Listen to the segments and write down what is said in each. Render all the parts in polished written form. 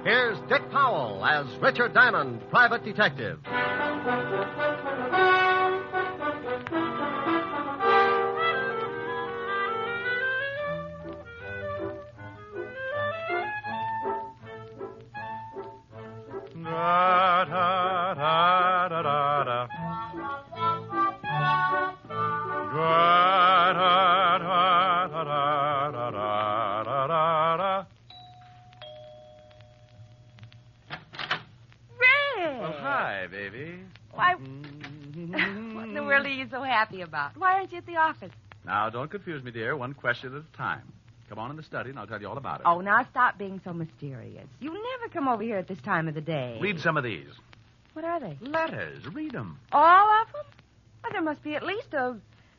here's Dick Powell as Richard Diamond, private detective. About? Why aren't you at the office? Now, don't confuse me, dear. One question at a time. Come on in the study, and I'll tell you all about it. Oh, now stop being so mysterious. You never come over here at this time of the day. Read some of these. What are they? Letters. Read them. All of them? Well, there must be at least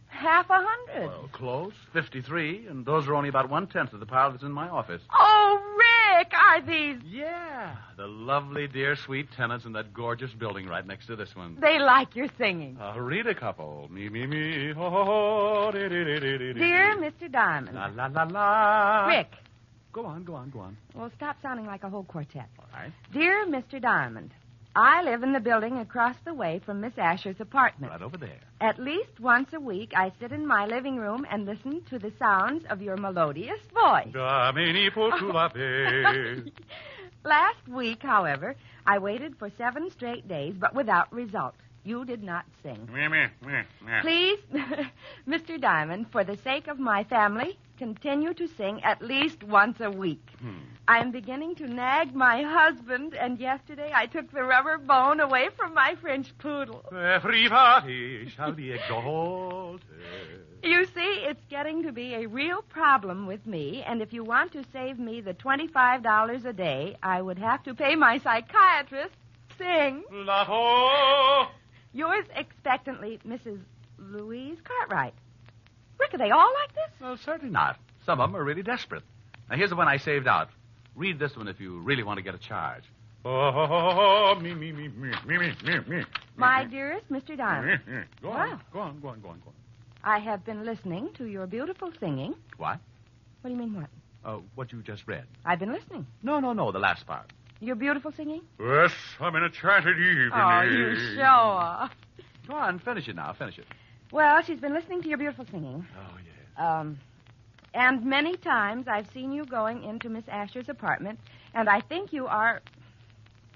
half 100. Well, close. 53, and those are only about 1/10 of the pile that's in my office. Oh, Rick, are these... Yeah, the lovely, dear, sweet tenants in that gorgeous building right next to this one. They like your singing. I'll read a couple. Me, me, me, ho, ho, ho, di, di, di, di, di, Dear Mr. Diamond. La, la, la, la. Rick. Go on. Well, stop sounding like a whole quartet. All right. Dear Mr. Diamond, I live in the building across the way from Miss Asher's apartment. Right over there. At least once a week, I sit in my living room and listen to the sounds of your melodious voice. Last week, however, I waited for 7 straight days, but without result. You did not sing. Please, Mr. Diamond, for the sake of my family, continue to sing at least once a week. I'm beginning to nag my husband, and yesterday I took the rubber bone away from my French poodle. Everybody shall be exalted. You see, it's getting to be a real problem with me, and if you want to save me the $25 a day, I would have to pay my psychiatrist to sing. Yours expectantly, Mrs. Louise Cartwright. Rick, are they all like this? Well, certainly not. Some of them are really desperate. Now, here's the one I saved out. Read this one if you really want to get a charge. Me. My dearest Mr. Diamond. Go on. I have been listening to your beautiful singing. What? What do you mean, what? What you just read. I've been listening. No, the last part. Your beautiful singing? Yes, I'm in a enchanted evening. Oh, you show off. Go on, finish it now. Finish it. Well, she's been listening to your beautiful singing. Oh, yes. And many times I've seen you going into Miss Asher's apartment, and I think you are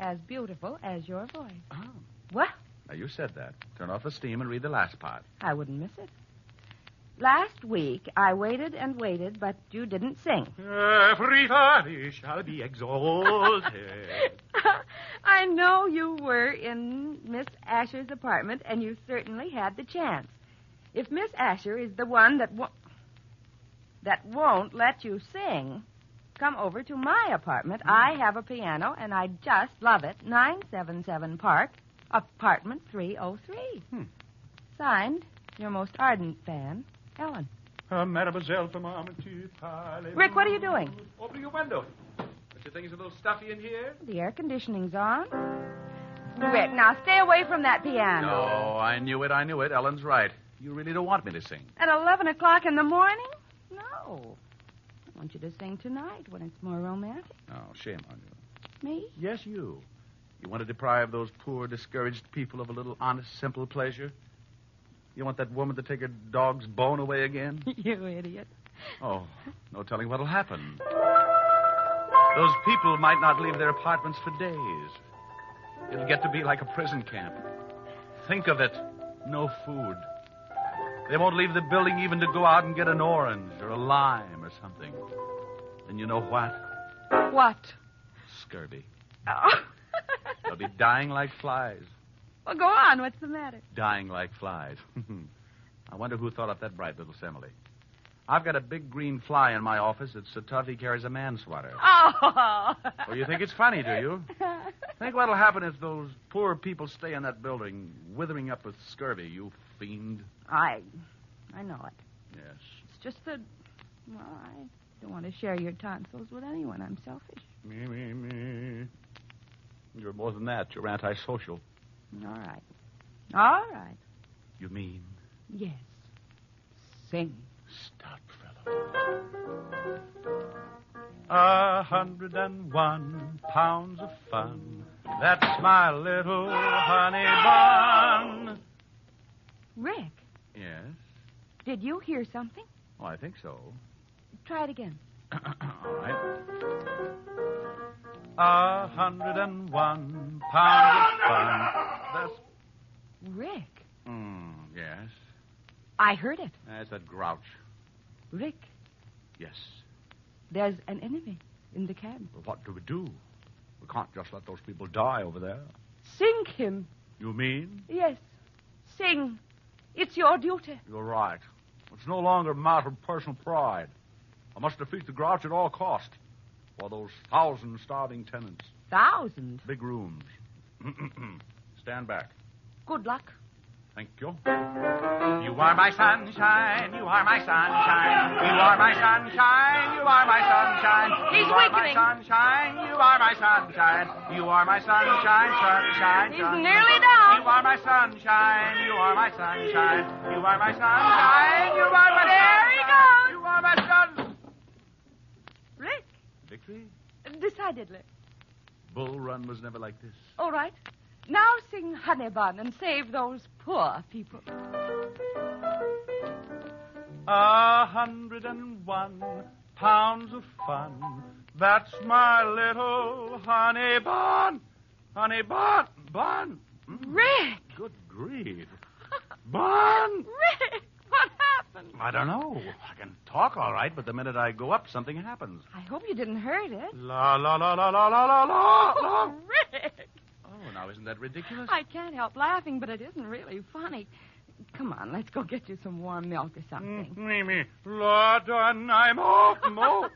as beautiful as your voice. Oh. What? Now, you said that. Turn off the steam and read the last part. I wouldn't miss it. Last week, I waited and waited, but you didn't sing. Everybody shall be exalted. I know you were in Miss Asher's apartment, and you certainly had the chance. If Miss Asher is the one that won't let you sing, come over to my apartment. I have a piano, and I just love it. 977 Park, apartment 303. Signed, your most ardent fan, Ellen. Mademoiselle from Rick, what are you doing? Open your window. Don't you think it's a little stuffy in here? The air conditioning's on. Rick, now stay away from that piano. No, I knew it. Ellen's right. You really don't want me to sing. At 11 o'clock in the morning? No. I want you to sing tonight when it's more romantic. Oh, shame on you. Me? Yes, you. You want to deprive those poor, discouraged people of a little honest, simple pleasure? You want that woman to take her dog's bone away again? You idiot. Oh, no telling what'll happen. Those people might not leave their apartments for days. It'll get to be like a prison camp. Think of it. No food. They won't leave the building even to go out and get an orange or a lime or something. And you know what? What? Scurvy. Oh. They'll be dying like flies. Well, go on. What's the matter? Dying like flies. I wonder who thought up that bright little simile. I've got a big green fly in my office that's so tough he carries a man-swatter. Oh! Well, you think it's funny, do you? Think what'll happen if those poor people stay in that building, withering up with scurvy, you fiend. I know it. Yes. It's just that, well, I don't want to share your tonsils with anyone. I'm selfish. Me. You're more than that. You're antisocial. All right. You mean? Yes. Sing. Stop, fellow. 101 pounds of fun. That's my little honey bun. Rick, Yes? did you hear something? Oh, I think so. Try it again. All right. 101 pounds of fun. That's... Rick, Yes? I heard it. That's that grouch. Rick, Yes. there's an enemy in the camp. Well, what do we do? We can't just let those people die over there. Sing him. You mean? Yes, sing. It's your duty. You're right. It's no longer a matter of personal pride. I must defeat the grouch at all cost. For those 1,000 starving tenants. 1,000. Big rooms. Stand back. Good luck. Thank you. You are my sunshine, you are my sunshine. You are my sunshine, you are my sunshine. He's you are my weakening. sunshine, you are my sunshine. You are my sunshine, sunshine. He's sunshine. nearly down. You are my sunshine, you are my sunshine. You are my sunshine, you are my There he sunshine. goes. You are my sun. Rick, Victory? decidedly. Bull Run was never like this. All right. Now sing Honey Bun and save those poor people. 101 pounds of fun. That's my little honey bun. Honey bun. Bun. Rick! Good grief. Bun. Rick! What happened? I don't know. I can talk all right, but the minute I go up, something happens. I hope you didn't hurt it. La, la, la, la, la, la, la, la. Oh, Rick! Oh, now isn't that ridiculous? I can't help laughing, but it isn't really funny. Come on, let's go get you some warm milk or something. Mimi, Lord, I'm off, mo.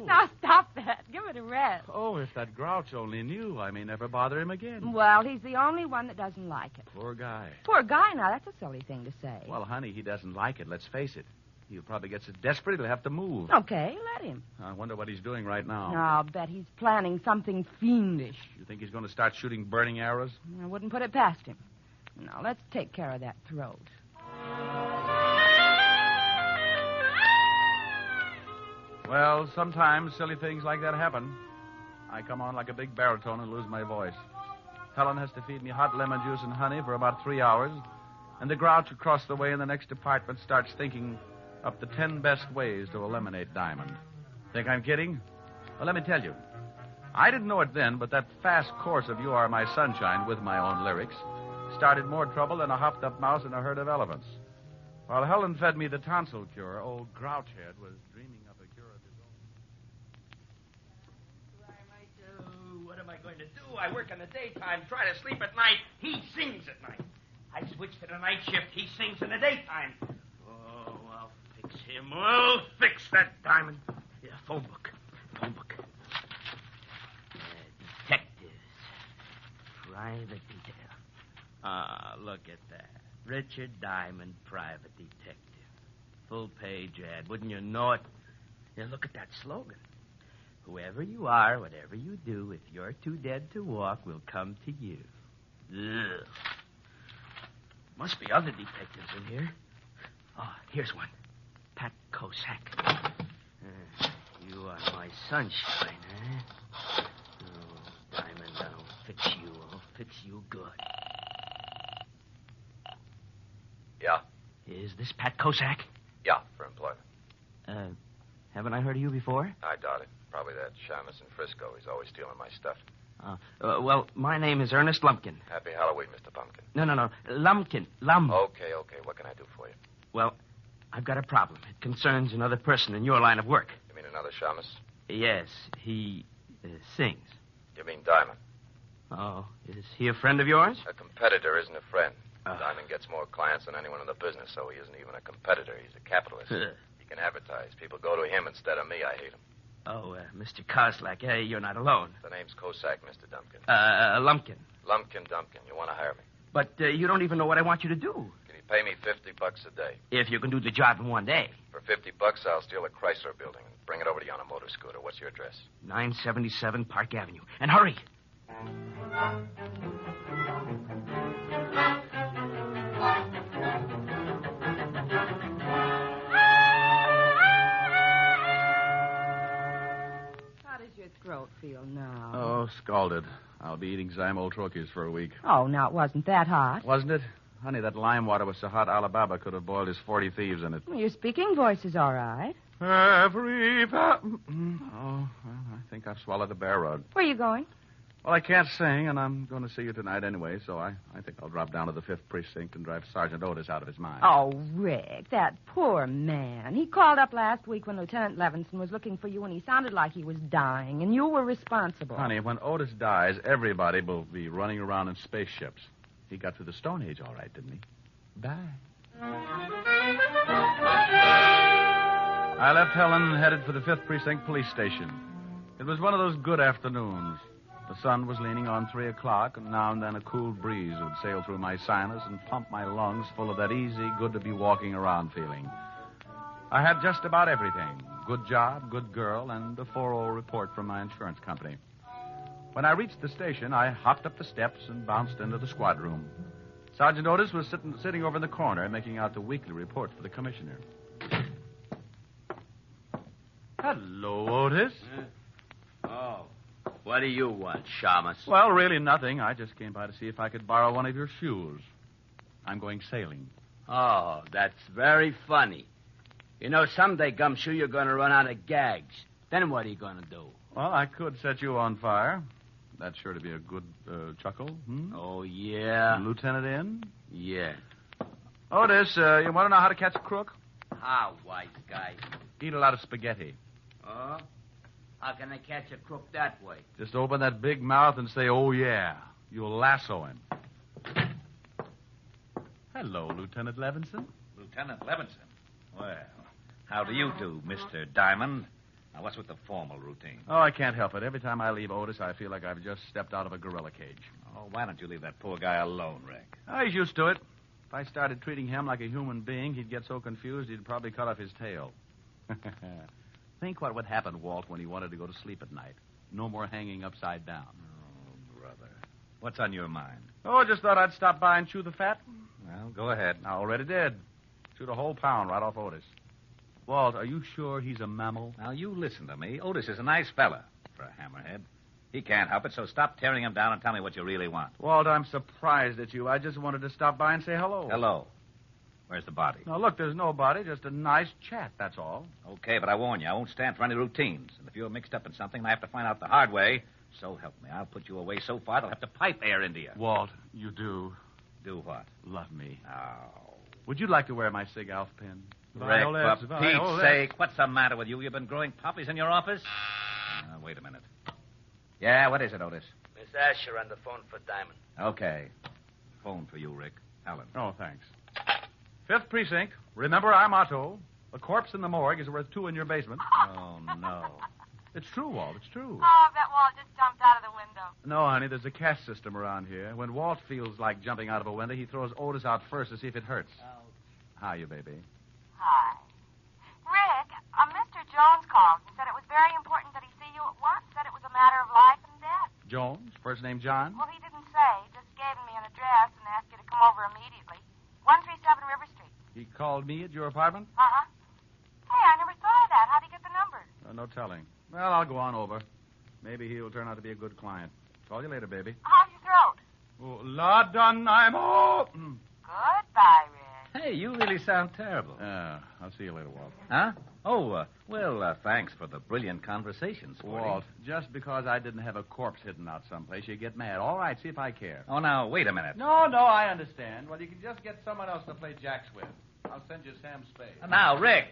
Now stop that. Give it a rest. Oh, if that grouch only knew, I may never bother him again. Well, he's the only one that doesn't like it. Poor guy. Poor guy, now, that's a silly thing to say. Well, honey, he doesn't like it, let's face it. He'll probably get so desperate he'll have to move. Okay, let him. I wonder what he's doing right now. I'll bet he's planning something fiendish. You think he's going to start shooting burning arrows? I wouldn't put it past him. Now, let's take care of that throat. Well, sometimes silly things like that happen. I come on like a big baritone and lose my voice. Helen has to feed me hot lemon juice and honey for about 3 hours, and the grouch across the way in the next department starts thinking up the 10 best ways to eliminate Diamond. Think I'm kidding? Well, let me tell you. I didn't know it then, but that fast course of You Are My Sunshine with my own lyrics started more trouble than a hopped-up mouse in a herd of elephants. While Helen fed me the tonsil cure, old Grouchhead was dreaming up a cure of his own. What am I going to do? I work in the daytime, try to sleep at night. He sings at night. I switch to the night shift. He sings in the daytime. Oh, I'll fix him. I'll fix that Diamond. Yeah, phone book. Detectives. Private detail. Ah, look at that. Richard Diamond, private detective. Full page ad. Wouldn't you know it? Yeah, look at that slogan. Whoever you are, whatever you do, if you're too dead to walk, we'll come to you. Ugh. Must be other detectives in here. Oh, here's one. Pat Kosak. You are my sunshine, huh? Oh, Diamond, I'll fix you. I'll fix you good. Yeah? Is this Pat Kosak? Yeah, for employment. Haven't I heard of you before? I doubt it. Probably that shamus in Frisco. He's always stealing my stuff. Well, my name is Ernest Lumpkin. Happy Halloween, Mr. Pumpkin. No. Lumpkin. Lum. Okay. What can I do for you? Well, I've got a problem. It concerns another person in your line of work. You mean another shamus? Yes, he sings. You mean Diamond? Oh, is he a friend of yours? A competitor isn't a friend. Diamond gets more clients than anyone in the business, so he isn't even a competitor. He's a capitalist. He can advertise. People go to him instead of me. I hate him. Oh, Mr. Koslak, you're not alone. The name's Kosak, Mr. Dumpkin. Lumpkin. Lumpkin Dumpkin. You want to hire me? But you don't even know what I want you to do. Can you pay me $50 a day? If you can do the job in one day. For $50, I'll steal a Chrysler building and bring it over to you on a motor scooter. What's your address? 977 Park Avenue. And hurry. throat feel now? Oh, scalded. I'll be eating Zymotroches for a week. Oh, now, it wasn't that hot. Wasn't it? Honey, that lime water was so hot Alibaba could have boiled his 40 thieves in it. Well, your speaking voice is all right. Oh, well, I think I've swallowed a bear rug. Where are you going? Well, I can't sing, and I'm going to see you tonight anyway, so I think I'll drop down to the 5th Precinct and drive Sergeant Otis out of his mind. Oh, Rick, that poor man. He called up last week when Lieutenant Levinson was looking for you, and he sounded like he was dying, and you were responsible. Honey, when Otis dies, everybody will be running around in spaceships. He got through the Stone Age all right, didn't he? Bye. I left Helen, headed for the 5th Precinct Police Station. It was one of those good afternoons. The sun was leaning on 3 o'clock, and now and then a cool breeze would sail through my sinus and pump my lungs full of that easy, good-to-be-walking-around feeling. I had just about everything. Good job, good girl, and a 4-0 report from my insurance company. When I reached the station, I hopped up the steps and bounced into the squad room. Sergeant Otis was sitting over in the corner, making out the weekly report for the commissioner. Hello, Otis. Oh, what do you want, Shamus? Well, really nothing. I just came by to see if I could borrow one of your shoes. I'm going sailing. Oh, that's very funny. You know, someday, Gumshoe, you're going to run out of gags. Then what are you going to do? Well, I could set you on fire. That's sure to be a good chuckle. Oh, yeah? Lieutenant in? Yeah. Otis, you want to know how to catch a crook? How, wise guy? Eat a lot of spaghetti. Oh? How can I catch a crook that way? Just open that big mouth and say, oh, yeah. You'll lasso him. Hello, Lieutenant Levinson. Lieutenant Levinson? Well, how do you do, Mr. Diamond? Now, what's with the formal routine? Oh, I can't help it. Every time I leave Otis, I feel like I've just stepped out of a gorilla cage. Oh, why don't you leave that poor guy alone, Rick? Oh, he's used to it. If I started treating him like a human being, he'd get so confused he'd probably cut off his tail. Think what would happen, Walt, when he wanted to go to sleep at night. No more hanging upside down. Oh, brother. What's on your mind? Oh, I just thought I'd stop by and chew the fat. Well, go ahead. I already did. Chewed a whole pound right off Otis. Walt, are you sure he's a mammal? Now, you listen to me. Otis is a nice fella for a hammerhead. He can't help it, so stop tearing him down and tell me what you really want. Walt, I'm surprised at you. I just wanted to stop by and say hello. Hello. Where's the body? Now, look, there's no body, just a nice chat, that's all. Okay, but I warn you, I won't stand for any routines. And if you're mixed up in something and I have to find out the hard way, so help me, I'll put you away so far they'll have to pipe air into you. Walt, you do. Do what? Love me. Oh. Would you like to wear my Sig Alf pin? Rick, for Pete's sake, what's the matter with you? You've been growing poppies in your office? Wait a minute. Yeah, what is it, Otis? Miss Asher on the phone for Diamond. Okay. Phone for you, Rick. Helen. Oh, thanks. 5th Precinct. Remember our motto. A corpse in the morgue is worth 2 in your basement. Oh, no. It's true, Walt. It's true. Oh, that Walt just jumped out of the window. No, honey, there's a caste system around here. When Walt feels like jumping out of a window, he throws Otis out first to see if it hurts. How you, baby? Hi. Rick, Mr. Jones called and said it was very important that he see you at once. Said it was a matter of life and death. Jones? First name John? Well, he didn't say. Just gave me an address and asked you to come over immediately. 137 River Street. He called me at your apartment? Uh-huh. Hey, I never thought of that. How'd he get the number? No telling. Well, I'll go on over. Maybe he'll turn out to be a good client. Call you later, baby. How's your throat? Oh, la done, I'm all... Goodbye, Rick. Hey, you really sound terrible. I'll see you later, Walt. Huh? Oh, thanks for the brilliant conversation, Sporty. Walt, just because I didn't have a corpse hidden out someplace, you get mad. All right, see if I care. Oh, now, wait a minute. No, I understand. Well, you can just get someone else to play jacks with. I'll send you Sam Spade. Now, Rick.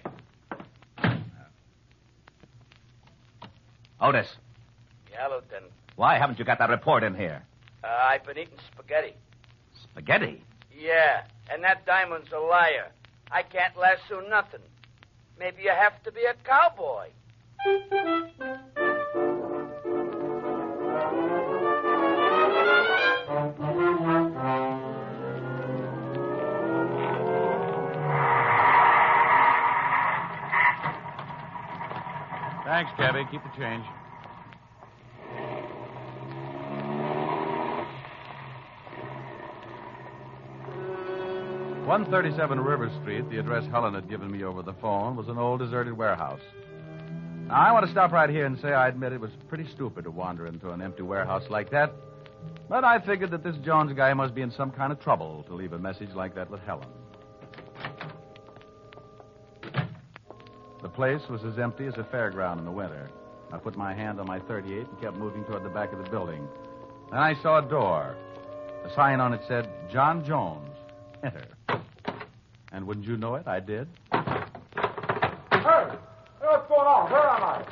Otis, Yeah, Lieutenant. why haven't you got that report in here? I've been eating spaghetti. Spaghetti? Yeah, and that Diamond's a liar. I can't lasso nothing. Maybe you have to be a cowboy. Thanks, Cabby. Keep the change. "137 River Street," the address Helen had given me over the phone, was an old deserted warehouse. Now, I want to stop right here and say I admit it was pretty stupid to wander into an empty warehouse like that. But I figured that this Jones guy must be in some kind of trouble to leave a message like that with Helen. The place was as empty as a fairground in the winter. I put my hand on my .38 and kept moving toward the back of the building. Then I saw a door. A sign on it said, John Jones, enter. And wouldn't you know it, I did. Hey, what's going on? Where am I?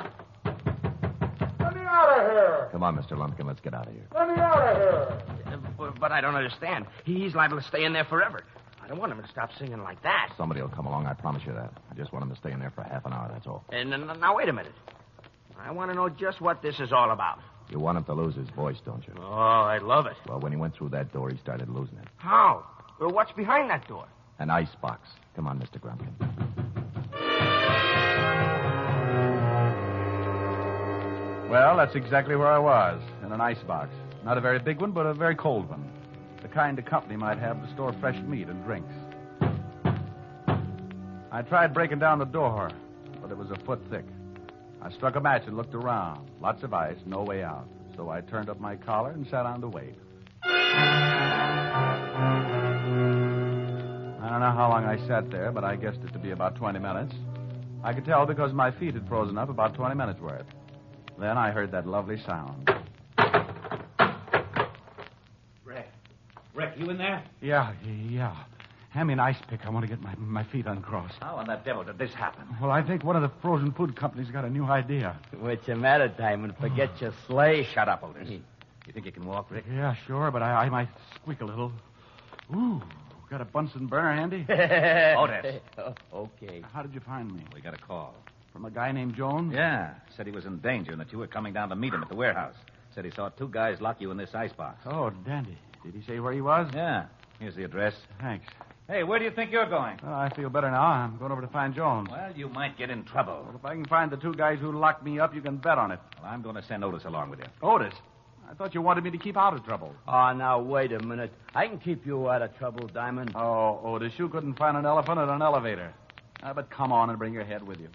Let me out of here. Come on, Mr. Lumpkin, let's get out of here. Let me out of here. But I don't understand. He's liable to stay in there forever. I don't want him to stop singing like that. Somebody will come along, I promise you that. I just want him to stay in there for half an hour, that's all. And now, wait a minute. I want to know just what this is all about. You want him to lose his voice, don't you? Oh, I love it. Well, when he went through that door, he started losing it. How? Well, what's behind that door? An ice box. Come on, Mr. Grumpkin. Well, that's exactly where I was, in an icebox. Not a very big one, but a very cold one. The kind a company might have to store fresh meat and drinks. I tried breaking down the door, but it was a foot thick. I struck a match and looked around. Lots of ice, no way out. So I turned up my collar and sat down to wait. I don't know how long I sat there, but I guessed it to be about 20 minutes. I could tell because my feet had frozen up about 20 minutes worth. Then I heard that lovely sound. Rick, you in there? Yeah. Hand me an ice pick. I want to get my feet uncrossed. How on the devil did this happen? Well, I think one of the frozen food companies got a new idea. What's the matter, Diamond? Forget your sleigh. Shut up, Otis. You think you can walk, Rick? Yeah, sure, but I might squeak a little. Ooh, got a Bunsen burner handy? Otis. Okay. How did you find me? We got a call. From a guy named Jones? Yeah. Said he was in danger and that you were coming down to meet him at the warehouse. Said he saw two guys lock you in this icebox. Oh, dandy. Did he say where he was? Yeah. Here's the address. Thanks. Hey, where do you think you're going? Well, I feel better now. I'm going over to find Jones. Well, you might get in trouble. Well, if I can find the two guys who locked me up, you can bet on it. Well, I'm going to send Otis along with you. Otis? I thought you wanted me to keep out of trouble. Oh, now, wait a minute. I can keep you out of trouble, Diamond. Oh, Otis, you couldn't find an elephant in an elevator. But come on and bring your head with you.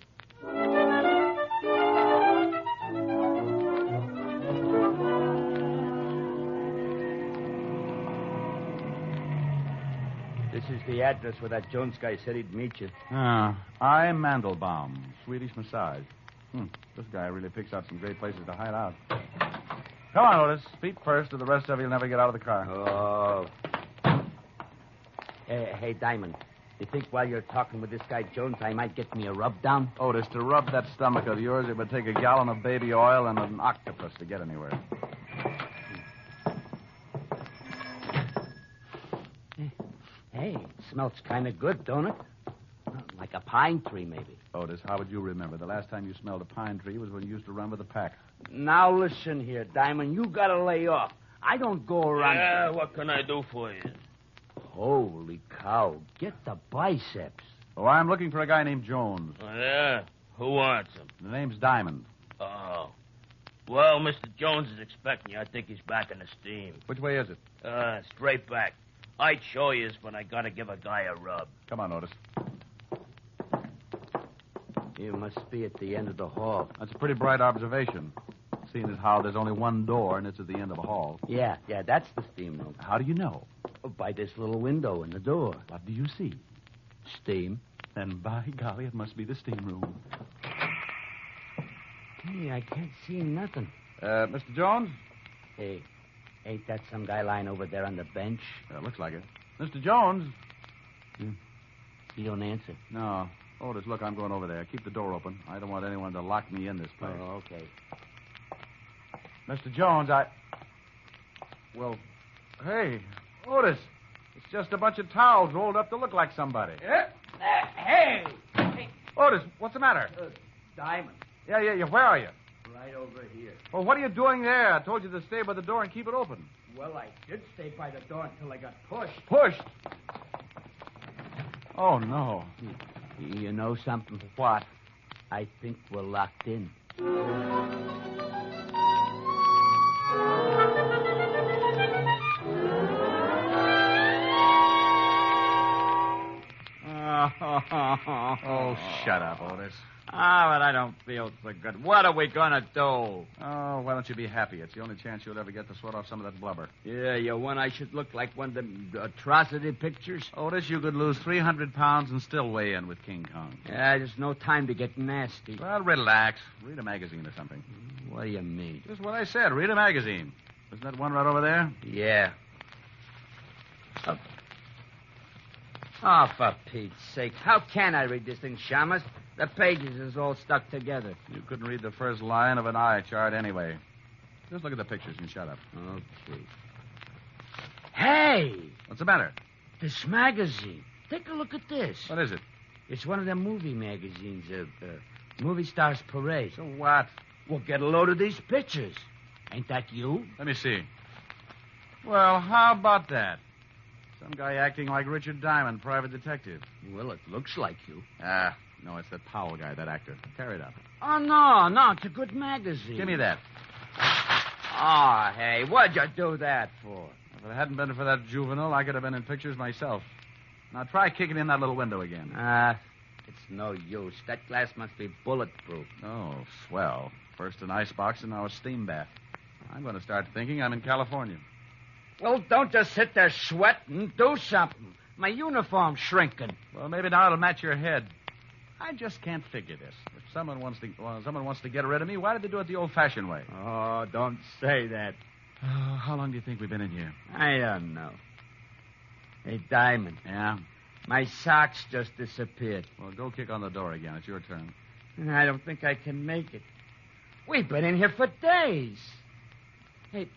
This is the address where that Jones guy said he'd meet you. I'm Mandelbaum, Swedish massage. This guy really picks out some great places to hide out. Come on, Otis. Feet first, or the rest of you'll never get out of the car. Oh. Hey, Diamond. You think while you're talking with this guy Jones, I might get me a rub down? Otis, to rub that stomach of yours, it would take a gallon of baby oil and an octopus to get anywhere. Hey, it smells kind of good, don't it? Like a pine tree, maybe. Otis, how would you remember? The last time you smelled a pine tree was when you used to run with a pack. Now listen here, Diamond. You gotta lay off. I don't go around... Yeah, what can I do for you? Holy cow. Get the biceps. Oh, I'm looking for a guy named Jones. Oh, yeah? Who wants him? The name's Diamond. Oh. Well, Mr. Jones is expecting you. I think he's back in the steam. Which way is it? Straight back. I'd show you, but I gotta give a guy a rub. Come on, Otis. You must be at the end of the hall. That's a pretty bright observation, seeing as how there's only one door and it's at the end of a hall. Yeah, that's the steam room. How do you know? By this little window in the door. What do you see? Steam. Then, by golly, it must be the steam room. Hey, I can't see nothing. Mr. Jones? Hey, ain't that some guy lying over there on the bench? Looks like it. Mr. Jones? He don't answer. No. Otis, look, I'm going over there. Keep the door open. I don't want anyone to lock me in this place. Oh, okay. Mr. Jones, Well, hey, Otis, it's just a bunch of towels rolled up to look like somebody. Hey! Otis, what's the matter? Diamond. Yeah, where are you? Right over here. Well, what are you doing there? I told you to stay by the door and keep it open. Well, I did stay by the door until I got pushed. Pushed? Oh, no. You know something? What? I think we're locked in. Oh, shut up, Otis. but I don't feel so good. What are we going to do? Oh, why don't you be happy? It's the only chance you'll ever get to sweat off some of that blubber. Yeah, you want I should look like one of them atrocity pictures? Otis, you could lose 300 pounds and still weigh in with King Kong. Yeah, there's no time to get nasty. Well, relax. Read a magazine or something. What do you mean? Just what I said. Read a magazine. Isn't that one right over there? Yeah. Oh, for Pete's sake. How can I read this thing, Shamus? The pages is all stuck together. You couldn't read the first line of an eye chart anyway. Just look at the pictures and shut up. Okay. Hey! What's the matter? This magazine. Take a look at this. What is it? It's one of them movie magazines, Movie Stars Parade. So what? Well, get a load of these pictures. Ain't that you? Let me see. Well, how about that? Some guy acting like Richard Diamond, private detective. Well, it looks like you. No, it's that Powell guy, that actor. Tear it up. Oh, no, it's a good magazine. Give me that. Oh, hey, what'd you do that for? If it hadn't been for that juvenile, I could have been in pictures myself. Now try kicking in that little window again. It's no use. That glass must be bulletproof. Oh, swell. First an icebox and now a steam bath. I'm going to start thinking I'm in California. Well, don't just sit there sweating. Do something. My uniform's shrinking. Well, maybe now it'll match your head. I just can't figure this. If someone wants to get rid of me, why did they do it the old-fashioned way? Oh, don't say that. How long do you think we've been in here? I don't know. Hey, Diamond. Yeah? My socks just disappeared. Well, go kick on the door again. It's your turn. I don't think I can make it. We've been in here for days. Hey,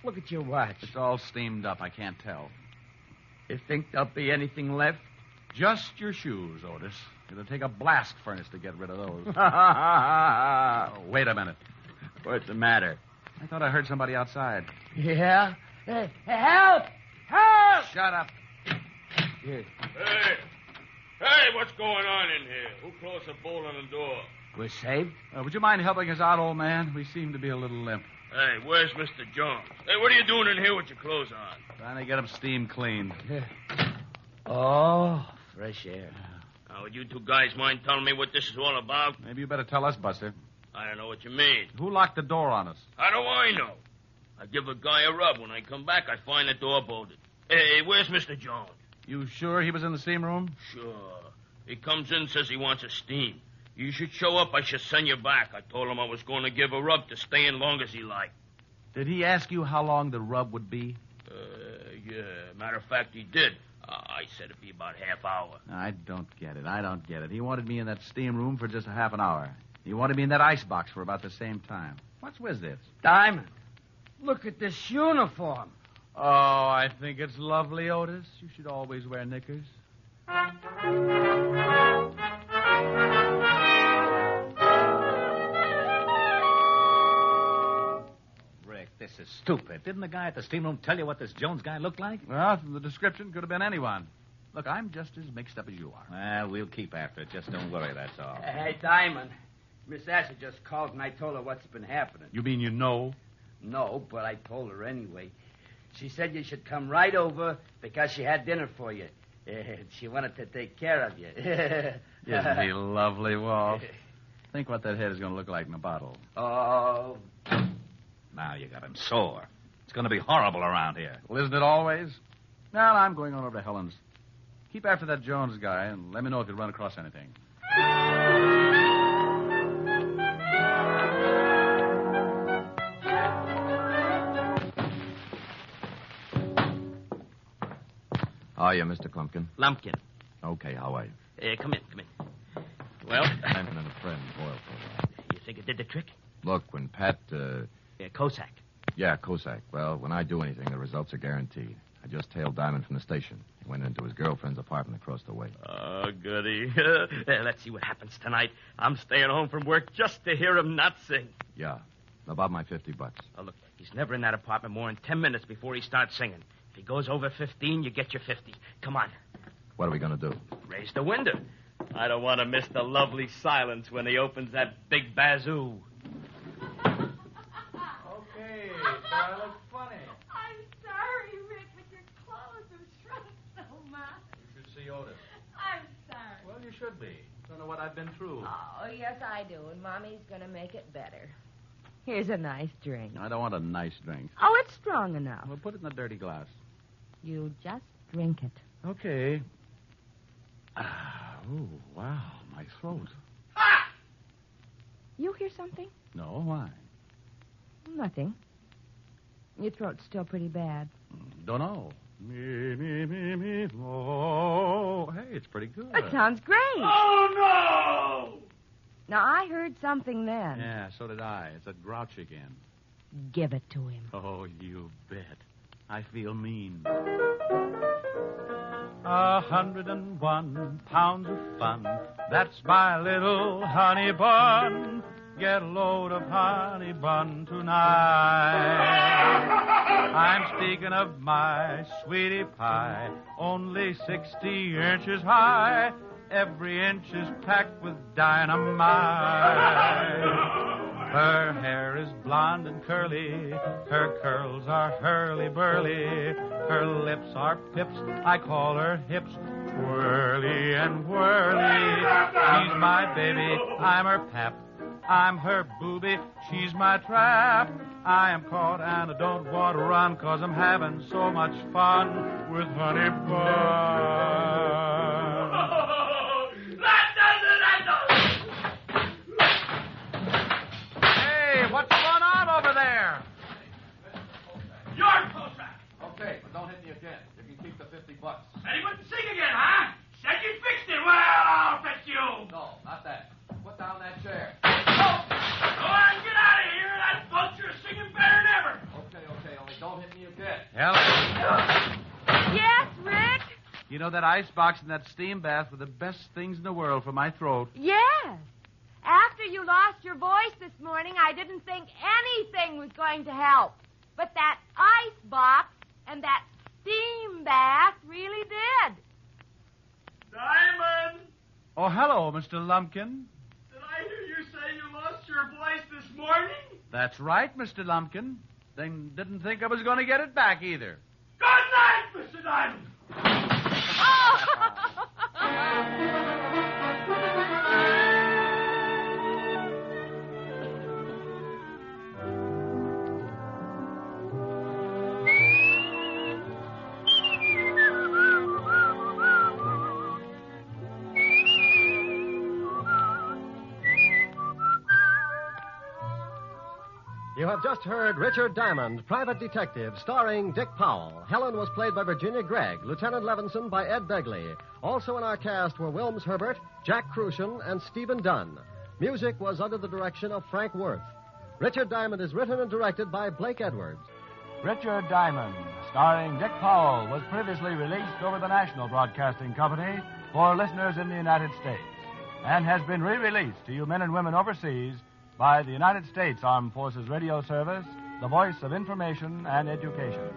look at your watch. It's all steamed up. I can't tell. You think there'll be anything left? Just your shoes, Otis. It'll take a blast furnace to get rid of those. Wait a minute. What's the matter? I thought I heard somebody outside. Yeah? Hey, help! Help! Shut up. Here. Hey, what's going on in here? Who closed the bolt on the door? We're saved? Would you mind helping us out, old man? We seem to be a little limp. Hey, where's Mr. Jones? Hey, what are you doing in here with your clothes on? Trying to get them steam cleaned. Oh, fresh air. Now, would you two guys mind telling me what this is all about? Maybe you better tell us, Buster. I don't know what you mean. Who locked the door on us? How do I know? I give a guy a rub. When I come back, I find the door bolted. Hey, where's Mr. Jones? You sure he was in the steam room? Sure. He comes in, says he wants a steam. You should show up. I should send you back. I told him I was going to give a rub to stay in long as he liked. Did he ask you how long the rub would be? Yeah. Matter of fact, he did. I said it'd be about half hour. I don't get it. He wanted me in that steam room for just a half an hour. He wanted me in that icebox for about the same time. What's with this? Diamond, look at this uniform. Oh, I think it's lovely, Otis. You should always wear knickers. Rick, this is stupid. Didn't the guy at the steam room tell you what this Jones guy looked like? Well, from the description, could have been anyone. Look, I'm just as mixed up as you are. Well, we'll keep after it. Just don't worry, that's all. Hey, Diamond, Miss Asher just called and I told her what's been happening. You mean you know? No, but I told her anyway. She said you should come right over because she had dinner for you. She wanted to take care of you. Isn't he lovely, Walt? Think what that head is going to look like in a bottle. Oh. Now you got him sore. It's going to be horrible around here. Well, isn't it always? Now, I'm going on over to Helen's. Keep after that Jones guy and let me know if you run across anything. How are you, Mr. Klumpkin? Lumpkin. Okay, how are you? Come in. Well? I'm and a friend, Boyle, for a while. You think it did the trick? Look, when Pat, Cossack. Yeah, Cossack. Well, when I do anything, the results are guaranteed. I just tailed Diamond from the station. He went into his girlfriend's apartment across the way. Oh, goody. Let's see what happens tonight. I'm staying home from work just to hear him not sing. Yeah. About my $50. Oh, look, he's never in that apartment more than 10 minutes before he starts singing. If he goes over 15, you get your 50. Come on. What are we going to do? Raise the window. I don't want to miss the lovely silence when he opens that big bazoo. Okay, so I look funny. I'm sorry, Rick, but your clothes have shrunk so much. You should see Otis. I'm sorry. Well, you should be. Don't know what I've been through. Oh, yes, I do, and Mommy's going to make it better. Here's a nice drink. I don't want a nice drink. Oh, it's strong enough. Well, put it in a dirty glass. You just drink it. Okay. Oh, wow, my throat. You hear something? No, why? Nothing. Your throat's still pretty bad. Don't know. Me, oh. Hey, it's pretty good. It sounds great. Oh, no! Now, I heard something then. Yeah, so did I. It's that grouch again. Give it to him. Oh, you bet. I feel mean. 101 pounds of fun. That's my little honey bun. Get a load of honey bun tonight. I'm speaking of my sweetie pie, only 60 inches high. Every inch is packed with dynamite. Her hair is blonde and curly. Her curls are hurly-burly. Her lips are pips. I call her hips whirly and whirly. She's my baby. I'm her pap. I'm her booby. She's my trap. I am caught and I don't want to run 'cause I'm having so much fun with honey bun. What's going on over there? Your Cossack. Okay, but don't hit me again. You can keep the $50. Said he wouldn't sing again, huh? Said you fixed it. Well, I'll fix you. No, not that. Put down that chair. Oh! Go on, get out of here. That vulture's singing better than ever. Okay, only don't hit me again. Helen. Yes, Rick? You know, that ice box and that steam bath were the best things in the world for my throat. Yes. After you lost your voice this morning, I didn't think anything was going to help. But that ice box and that steam bath really did. Diamond! Oh, hello, Mr. Lumpkin. Did I hear you say you lost your voice this morning? That's right, Mr. Lumpkin. They didn't think I was going to get it back either. Good night, Mr. Diamond! You have just heard Richard Diamond, Private Detective, starring Dick Powell. Helen was played by Virginia Gregg, Lieutenant Levinson by Ed Begley. Also in our cast were Wilms Herbert, Jack Crucian, and Stephen Dunn. Music was under the direction of Frank Worth. Richard Diamond is written and directed by Blake Edwards. Richard Diamond, starring Dick Powell, was previously released over the National Broadcasting Company for listeners in the United States and has been re-released to you men and women overseas by the United States Armed Forces Radio Service, the voice of information and education.